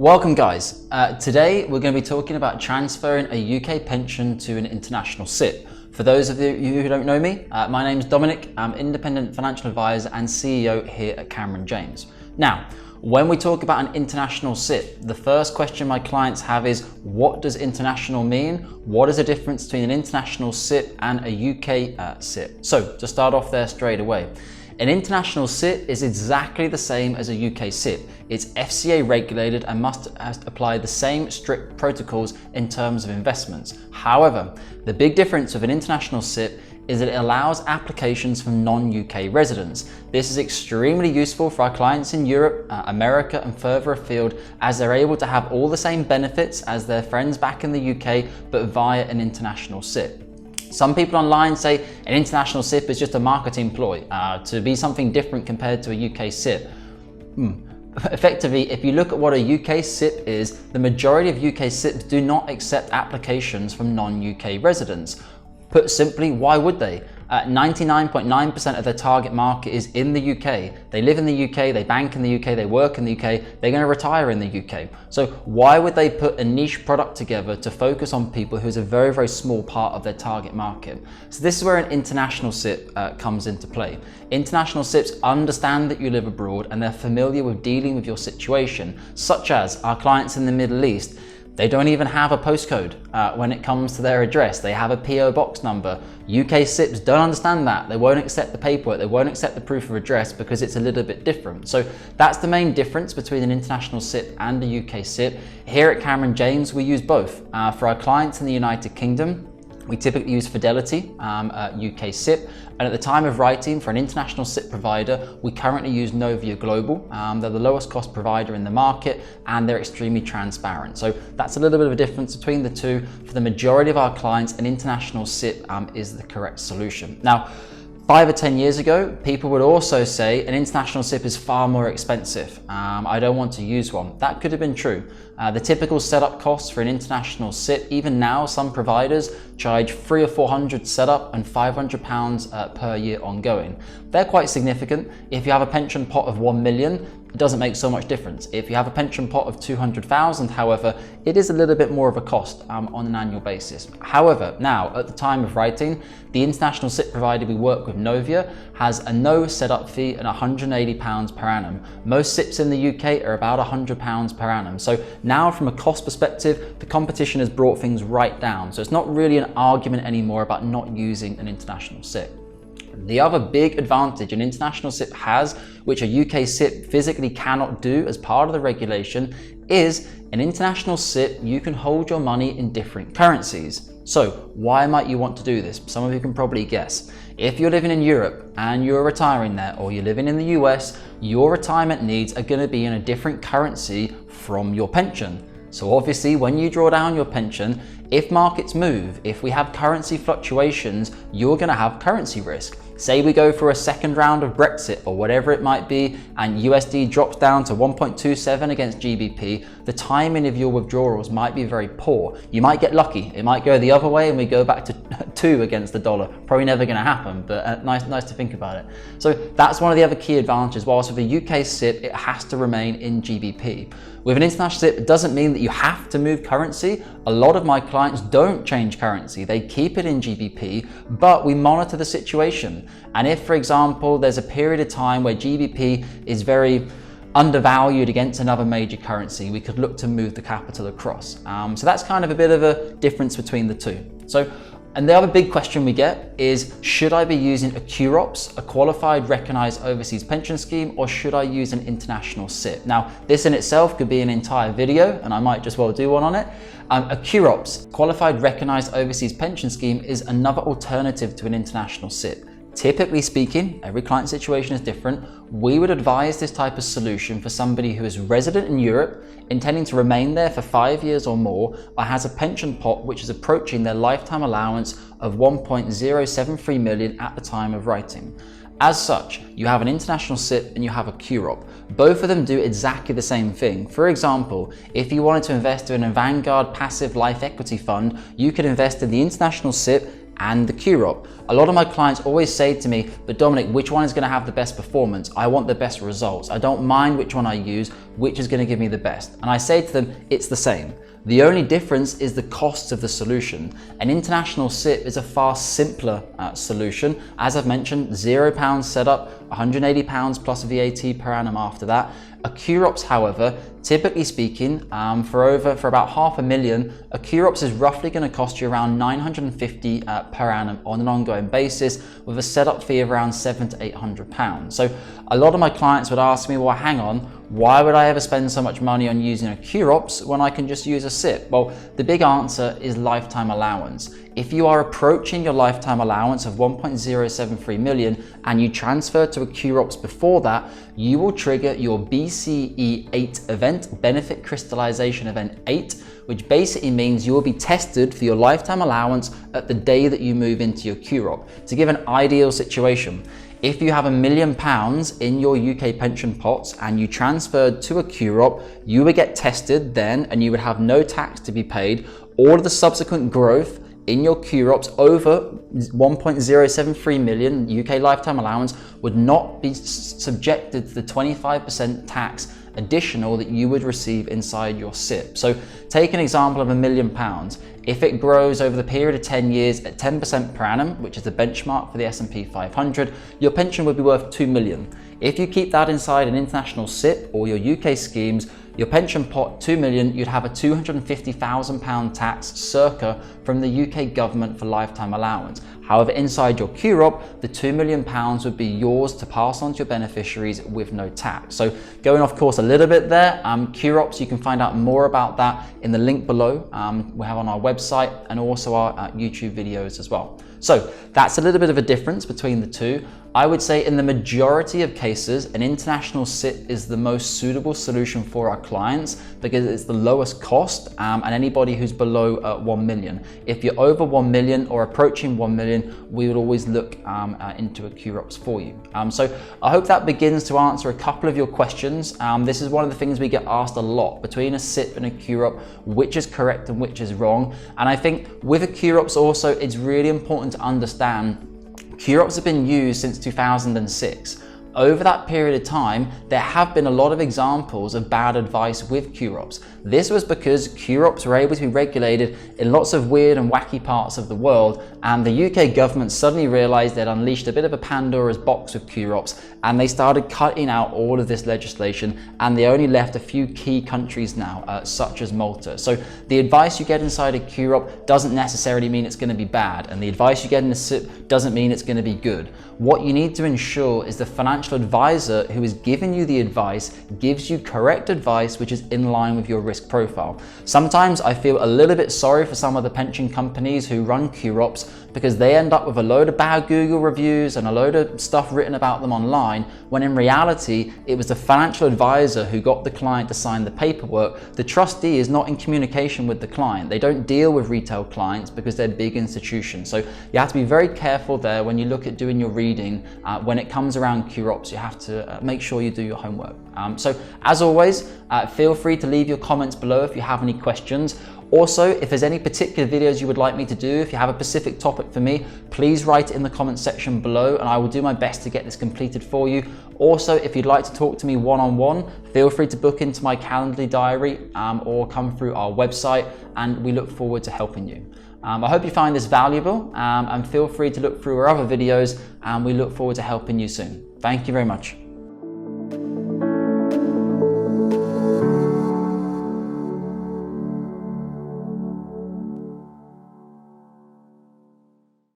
Welcome guys. Today we're going to be talking about transferring a UK pension to an international SIPP. For those of you who don't know me, my name is Dominic. I'm independent financial advisor and CEO here at Cameron James. Now, when we talk about an international SIPP, the first question my clients have is, what does international mean? What is the difference between an international SIPP and a UK SIPP? So to start off there straight away, an international SIPP is exactly the same as a UK SIPP. It's FCA regulated and must apply the same strict protocols in terms of investments. However, the big difference of an international SIPP is that it allows applications from non-UK residents. This is extremely useful for our clients in Europe, America and further afield, as they're able to have all the same benefits as their friends back in the UK, but via an international SIPP. Some people online say an international SIPP is just a marketing ploy to be something different compared to a UK SIPP. Effectively, if you look at what a UK SIPP is, the majority of UK SIPPs do not accept applications from non-UK residents. Put simply, why would they? 99.9% of their target market is in the UK. They live in the UK, they bank in the UK, they work in the UK, they're going to retire in the UK. So why would they put a niche product together to focus on people who's a very, very small part of their target market? So this is where an international SIPP comes into play. International SIPPs understand that you live abroad and they're familiar with dealing with your situation, such as our clients in the Middle East. They don't even have a postcode when it comes to their address. They have a PO box number. UK SIPPs don't understand that. They won't accept the paperwork. They won't accept the proof of address because it's a little bit different. So that's the main difference between an international SIPP and a UK SIPP. Here at Cameron James, we use both. For our clients in the United Kingdom, we typically use Fidelity, UK SIPP, and at the time of writing for an international SIPP provider, we currently use Novia Global. They're the lowest cost provider in the market and they're extremely transparent. So that's a little bit of a difference between the two. For the majority of our clients, an international SIPP is the correct solution. Now, 5 or 10 years ago, people would also say an international SIPP is far more expensive. I don't want to use one. That could have been true. The typical setup costs for an international SIPP, even now, some providers charge $300 or $400 setup and £500 per year ongoing. They're quite significant. If you have a pension pot of 1 million, it doesn't make so much difference. If you have a pension pot of 200,000, however, it is a little bit more of a cost on an annual basis. However, now at the time of writing, the international SIPP provider we work with, Novia, has a no setup fee and £180 per annum. Most SIPPs in the UK are about £100 per annum. So now from a cost perspective, the competition has brought things right down. So it's not really an argument anymore about not using an international SIPP. The other big advantage an international SIPP has, which a UK SIPP physically cannot do as part of the regulation, is an international SIPP, you can hold your money in different currencies. So why might you want to do this? Some of you can probably guess. If you're living in Europe and you're retiring there, or you're living in the US, your retirement needs are going to be in a different currency from your pension. So obviously when you draw down your pension, if markets move, if we have currency fluctuations, you're going to have currency risk. Say we go for a second round of Brexit or whatever it might be, and USD drops down to 1.27 against GBP, the timing of your withdrawals might be very poor. You might get lucky. It might go the other way and we go back to 2 against the dollar. Probably never going to happen, but nice to think about it. So that's one of the other key advantages. Whilst with a UK SIPP, it has to remain in GBP. With an international SIPP, it doesn't mean that you have to move currency. A lot of my clients don't change currency. They keep it in GBP, but we monitor the situation. And if, for example, there's a period of time where GBP is very undervalued against another major currency, we could look to move the capital across. So that's kind of a bit of a difference between the two. And the other big question we get is, should I be using a QROPS, a qualified recognized overseas pension scheme, or should I use an international SIPP? Now, this in itself could be an entire video, and I might just well do one on it. A QROPS, qualified recognized overseas pension scheme, is another alternative to an international SIPP. Typically speaking, every client situation is different. We would advise this type of solution for somebody who is resident in Europe, intending to remain there for 5 years or more, or has a pension pot which is approaching their lifetime allowance of 1.073 million at the time of writing. As such, you have an international SIPP and you have a QROP. Both of them do exactly the same thing. For example, if you wanted to invest in a Vanguard passive life equity fund, you could invest in the international SIPP, and the QROP. A lot of my clients always say to me, but Dominic, which one is going to have the best performance? I want the best results. I don't mind which one I use, which is going to give me the best. And I say to them, it's the same. The only difference is the cost of the solution. An international SIPP is a far simpler solution. As I've mentioned, £0 setup, £180 plus VAT per annum after that. A QROPS, however, typically speaking, for about £500,000, a QROPS is roughly going to cost you around $950 per annum on an ongoing basis, with a setup fee of around £700 to £800. So a lot of my clients would ask me, well, hang on, why would I ever spend so much money on using a QROPS when I can just use a SIPP? Well, the big answer is lifetime allowance. If you are approaching your lifetime allowance of 1.073 million and you transfer to a QROPS before that, you will trigger your BCE 8 event, Benefit Crystallization Event 8, which basically means you will be tested for your lifetime allowance at the day that you move into your QROP. To give an ideal situation, if you have £1 million in your UK pension pots and you transferred to a QROP, you would get tested then and you would have no tax to be paid. All of the subsequent growth in your QROPS over 1.073 million UK lifetime allowance would not be subjected to the 25% tax additional that you would receive inside your SIPP. So take an example of £1 million. If it grows over the period of 10 years at 10% per annum, which is the benchmark for the S&P 500, your pension would be worth 2 million. If you keep that inside an international SIPP or your UK schemes, your pension pot, 2 million, you'd have a £250,000 tax circa from the UK government for lifetime allowance. However, inside your QROP, the £2 million would be yours to pass on to your beneficiaries with no tax. So going off course a little bit there, QROPS, you can find out more about that in the link below. We have on our website and also our YouTube videos as well. So that's a little bit of a difference between the two. I would say in the majority of cases, an international SIPP is the most suitable solution for our clients because it's the lowest cost and anybody who's below 1 million. If you're over 1 million or approaching 1 million, we would always look into a QROPS for you. So I hope that begins to answer a couple of your questions. This is one of the things we get asked a lot between a SIPP and a QROP, which is correct and which is wrong. And I think with a QROPS also, it's really important to understand QROPS have been used since 2006. Over that period of time, there have been a lot of examples of bad advice with QROPS. This was because QROPS were able to be regulated in lots of weird and wacky parts of the world, and the UK government suddenly realized they'd unleashed a bit of a Pandora's box with QROPS, and they started cutting out all of this legislation, and they only left a few key countries now, such as Malta. So the advice you get inside a QROP doesn't necessarily mean it's going to be bad, and the advice you get in a SIPP doesn't mean it's going to be good. What you need to ensure is the financial advisor who is giving you the advice gives you correct advice which is in line with your risk profile. Sometimes I feel a little bit sorry for some of the pension companies who run QROPS because they end up with a load of bad Google reviews and a load of stuff written about them online, when in reality it was the financial advisor who got the client to sign the paperwork. The trustee is not in communication with the client. They don't deal with retail clients because they're big institutions. So you have to be very careful there when you look at doing your reading. When it comes around QROPS, you have to make sure you do your homework. So as always, feel free to leave your comments below if you have any questions. Also, if there's any particular videos you would like me to do, if you have a specific topic for me, please write it in the comments section below and I will do my best to get this completed for you. Also, if you'd like to talk to me one-on-one, feel free to book into my Calendly diary or come through our website, and we look forward to helping you. I hope you find this valuable and feel free to look through our other videos, and we look forward to helping you soon. Thank you very much.